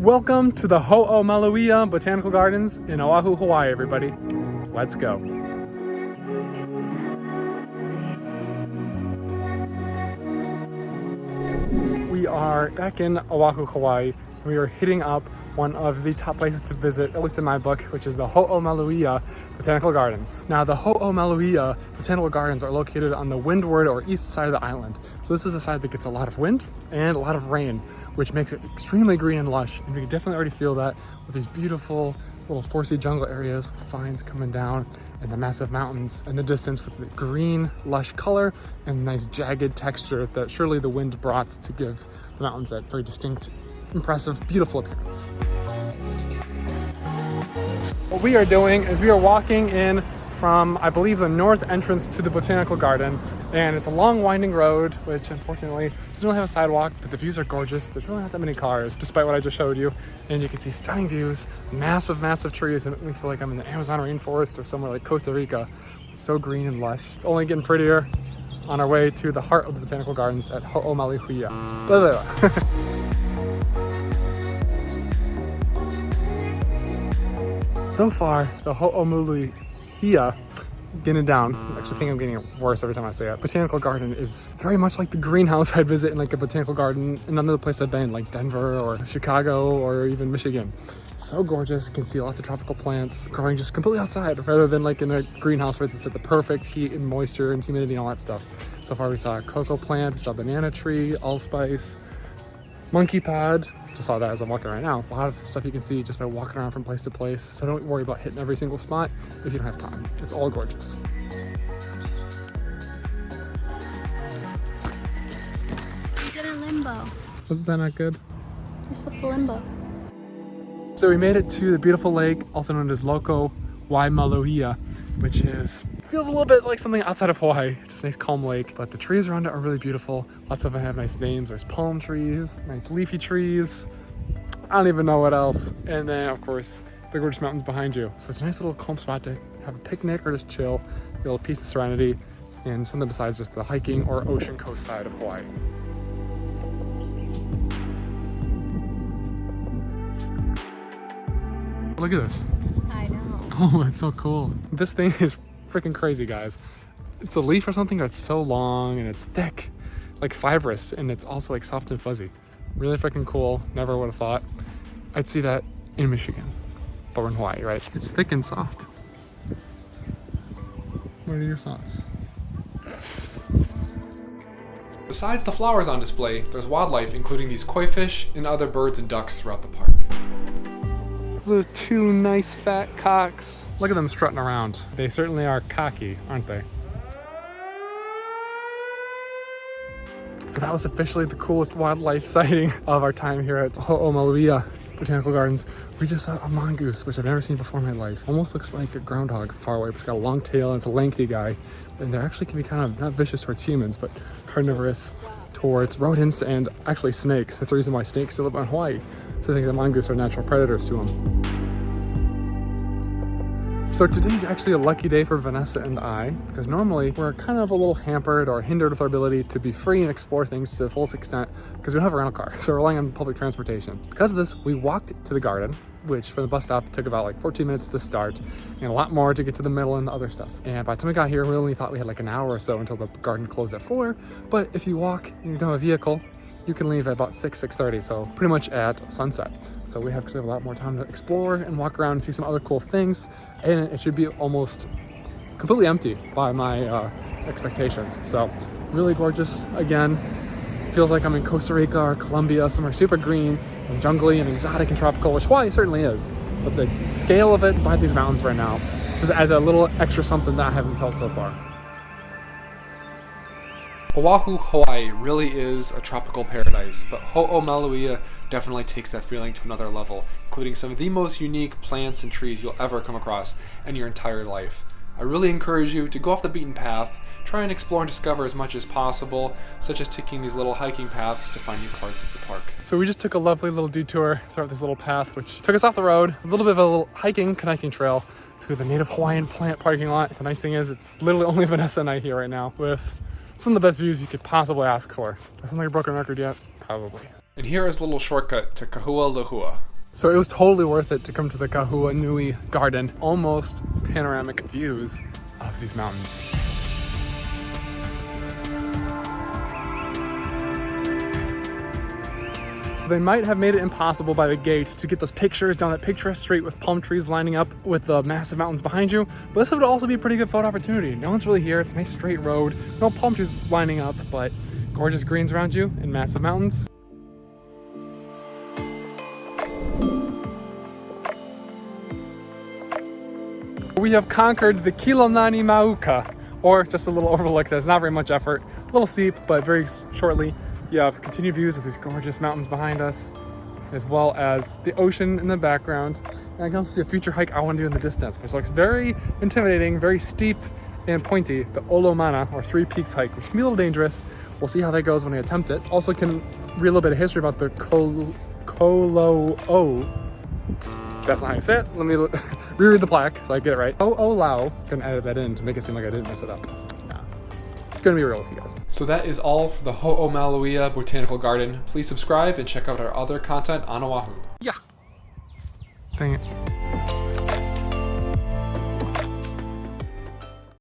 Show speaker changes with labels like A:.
A: Welcome to the Ho'omaluhia Botanical Gardens in Oahu, Hawaii, everybody. Let's go. We are back in Oahu, Hawaii. We are hitting up one of the top places to visit, at least in my book, which is the Ho'omaluhia Botanical Gardens. Now, the Ho'omaluhia Botanical Gardens are located on the windward or east side of the island. So this is a side that gets a lot of wind and a lot of rain, which makes it extremely green and lush. And we can definitely already feel that with these beautiful little forested jungle areas with the vines coming down and the massive mountains in the distance with the green, lush color and nice jagged texture that surely the wind brought to give the mountains that very distinct, impressive, beautiful appearance. What we are doing is we are walking in from, I believe, the north entrance to the botanical garden, and it's a long winding road, which unfortunately doesn't really have a sidewalk, but the views are gorgeous. There's really not that many cars, despite what I just showed you, and you can see stunning views, massive trees that make me feel like I'm in the Amazon rainforest or somewhere like Costa Rica. It's so green and lush. It's only getting prettier on our way to the heart of the botanical gardens at Ho'omaluhia. So far, the Ho'omaluhia, getting it down. I actually think I'm getting it worse every time I say it. Botanical garden is very much like the greenhouse I'd visit in like a botanical garden in another place I've been, like Denver or Chicago or even Michigan. So gorgeous. You can see lots of tropical plants growing just completely outside rather than like in a greenhouse where it's at the perfect heat and moisture and humidity and all that stuff. So far we saw a cocoa plant, we saw a banana tree, allspice, monkey pod. Just saw that as I'm walking right now. A lot of stuff you can see just by walking around from place to place. So don't worry about hitting every single spot if you don't have time. It's all gorgeous.
B: You did a limbo.
A: Wasn't that not good?
B: You're supposed to limbo.
A: So we made it to the beautiful lake, also known as Loko Waimaluhia, which feels a little bit like something outside of Hawaii. It's just a nice calm lake, but the trees around it are really beautiful. Lots of them have nice names. There's palm trees, nice leafy trees. I don't even know what else. And then of course, the gorgeous mountains behind you. So it's a nice little calm spot to have a picnic or just chill, a little peace of serenity, and something besides just the hiking or ocean coast side of Hawaii. Look at this.
B: I know.
A: Oh, that's so cool. This thing is freaking crazy, guys. It's a leaf or something that's so long and it's thick, like fibrous, and it's also like soft and fuzzy. Really freaking cool. Never would have thought I'd see that in Michigan, but we're in Hawaii, right? It's thick and soft. What are your thoughts?
C: Besides the flowers on display, there's wildlife including these koi fish and other birds and ducks throughout the park.
A: The two nice fat cocks. Look at them strutting around. They certainly are cocky, aren't they? So that was officially the coolest wildlife sighting of our time here at Ho'omaluhia Botanical Gardens. We just saw a mongoose, which I've never seen before in my life. Almost looks like a groundhog far away, but it's got a long tail and it's a lengthy guy. And they actually can be kind of not vicious towards humans, but carnivorous towards rodents and actually snakes. That's the reason why snakes still live on Hawaii. So I think the mongoose are natural predators to them. So today's actually a lucky day for Vanessa and I, because normally we're kind of a little hampered or hindered with our ability to be free and explore things to the fullest extent because we don't have a rental car, so we're relying on public transportation. Because of this, we walked to the garden, which from the bus stop took about like 14 minutes to start and a lot more to get to the middle and the other stuff. And by the time we got here, we only thought we had like an hour or so until the garden closed at 4, but if you walk and you don't have a vehicle, you can leave at about 6:30, so pretty much at sunset. So we have a lot more time to explore and walk around and see some other cool things, and it should be almost completely empty by my expectations. So really gorgeous. Again, feels like I'm in Costa Rica or Colombia, somewhere super green and jungly and exotic and tropical, which Hawaii certainly is. But the scale of it by these mountains right now just adds a little extra something that I haven't felt so far.
C: Oahu, Hawaii really is a tropical paradise, but Ho'omaluhia definitely takes that feeling to another level, including some of the most unique plants and trees you'll ever come across in your entire life. I really encourage you to go off the beaten path, try and explore and discover as much as possible, such as taking these little hiking paths to find new parts of the park.
A: So we just took a lovely little detour throughout this little path, which took us off the road, a little bit of a little hiking, kayaking trail through the native Hawaiian plant parking lot. The nice thing is it's literally only Vanessa and I here right now with some of the best views you could possibly ask for. Doesn't like a broken record yet? Probably.
C: And here is a little shortcut to Ho'omaluhia.
A: So it was totally worth it to come to the Ho'omaluhia Garden. Almost panoramic views of these mountains. They might have made it impossible by the gate to get those pictures down that picturesque street with palm trees lining up with the massive mountains behind you, but this would also be a pretty good photo opportunity. No one's really here, it's a nice straight road, no palm trees lining up, but gorgeous greens around you and massive mountains. We have conquered the Kilonani Mauka, or just a little overlook that's not very much effort, a little steep, but very shortly. You have continued views of these gorgeous mountains behind us, as well as the ocean in the background. And I can also see a future hike I want to do in the distance, which looks very intimidating, very steep and pointy. The Olomana, or Three Peaks hike, which can be a little dangerous. We'll see how that goes when I attempt it. Also can read a little bit of history about the Kolo-o. That's not how you say it. Let me reread the plaque so I get it right. Ho'olau. Gonna edit that in to make it seem like I didn't mess it up. Gonna be real with you guys.
C: So that is all for the Ho'omaluhia Botanical Garden. Please subscribe and check out our other content on Oahu.
A: Yeah. Dang it.